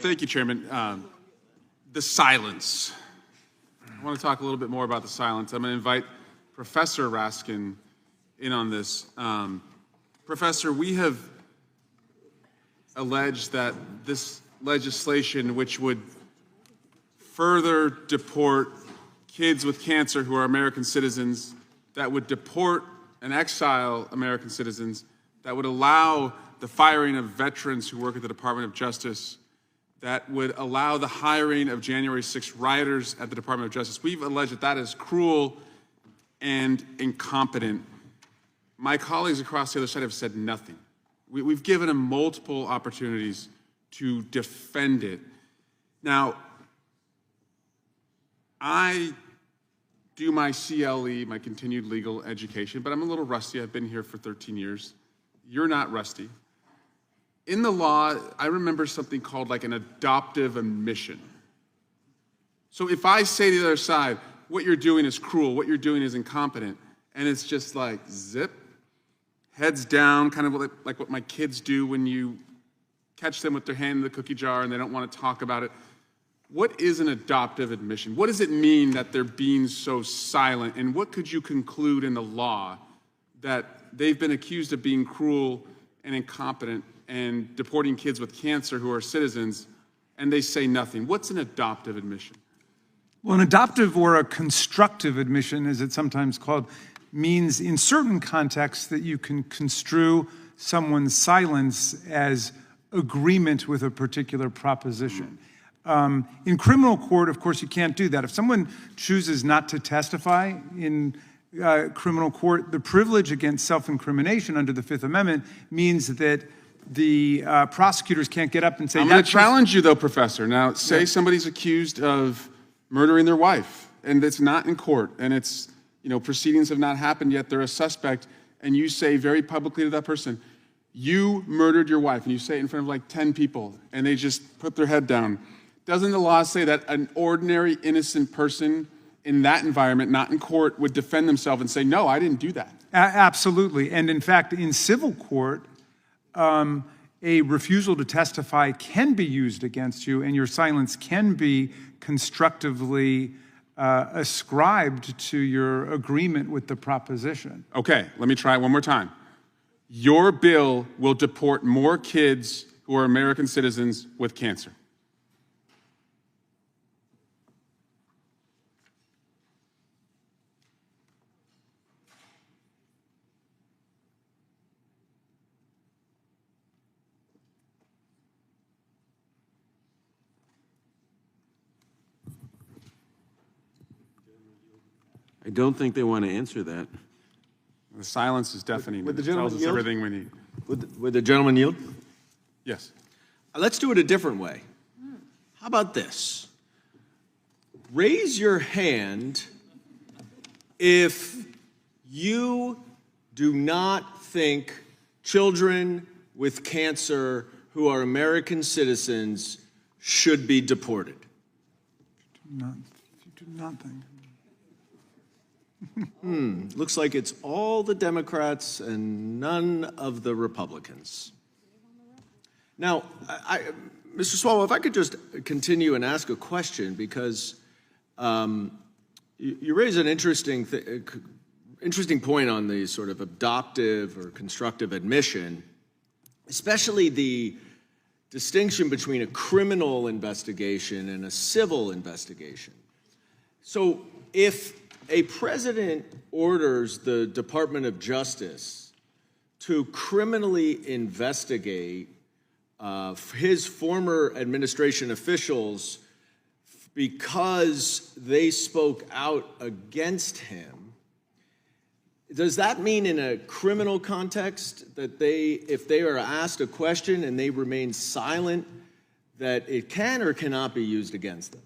Thank you, Chairman. The silence. I want to talk a little bit more about the silence. I'm going to invite Professor Raskin in on this. Professor, we have alleged that this legislation, which would further deport kids with cancer who are American citizens, that would deport and exile American citizens, that would allow the firing of veterans who work at the Department of Justice, that would allow the hiring of January 6th rioters at the Department of Justice. We've alleged that that is cruel and incompetent. My colleagues across the other side have said nothing. We've given them multiple opportunities to defend it. Now, I do my CLE, my continued legal education, but I'm a little rusty. I've been here for 13 years. You're not rusty. In the law, I remember something called like an adoptive admission. So if I say to the other side, what you're doing is cruel, what you're doing is incompetent, and it's just like zip, heads down, kind of like what my kids do when you catch them with their hand in the cookie jar and they don't want to talk about it. What is an adoptive admission? What does it mean that they're being so silent? And what could you conclude in the law that they've been accused of being cruel and incompetent and deporting kids with cancer who are citizens, and they say nothing? What's an adoptive admission? Well, an adoptive or a constructive admission, as it's sometimes called, means in certain contexts that you can construe someone's silence as agreement with a particular proposition. In criminal court, of course, you can't do that. If someone chooses not to testify in criminal court, the privilege against self-incrimination under the Fifth Amendment means that the prosecutors can't get up and say, I'm going to challenge you, though, Professor. Now, say somebody's accused of murdering their wife, and it's not in court, and it's, proceedings have not happened yet, they're a suspect, and you say very publicly to that person, you murdered your wife, and you say it in front of like 10 people, and they just put their head down. Doesn't the law say that an ordinary innocent person in that environment, not in court, would defend themselves and say, no, I didn't do that? Absolutely. And in fact, in civil court, a refusal to testify can be used against you, and your silence can be constructively ascribed to your agreement with the proposition. Okay, let me try it one more time. Your bill will deport more kids who are American citizens with cancer. I don't think they want to answer that. The silence is deafening. Would the It gentleman tells us yield? everything we need. Would the gentleman yield? Yes. Let's do it a different way. How about this? Raise your hand if you do not think children with cancer who are American citizens should be deported. You do not think. Looks like it's all the Democrats and none of the Republicans. Now, Mr. Swalwell, if I could just continue and ask a question, because you raise an interesting point on the sort of adoptive or constructive admission, especially the distinction between a criminal investigation and a civil investigation. So if a president orders the Department of Justice to criminally investigate his former administration officials because they spoke out against him, does that mean in a criminal context that if they are asked a question and they remain silent, that it can or cannot be used against them?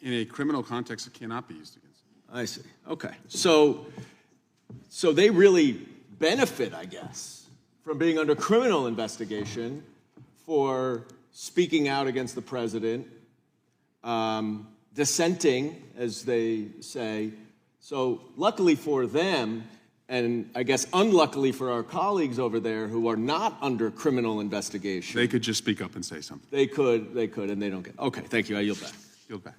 In a criminal context, it cannot be used against them. I see. Okay. So they really benefit, I guess, from being under criminal investigation for speaking out against the president, dissenting, as they say. So luckily for them, And I guess unluckily for our colleagues over there who are not under criminal investigation, They could just speak up and say something. they could, and they don't get. Okay, thank you. I yield back. Yield back.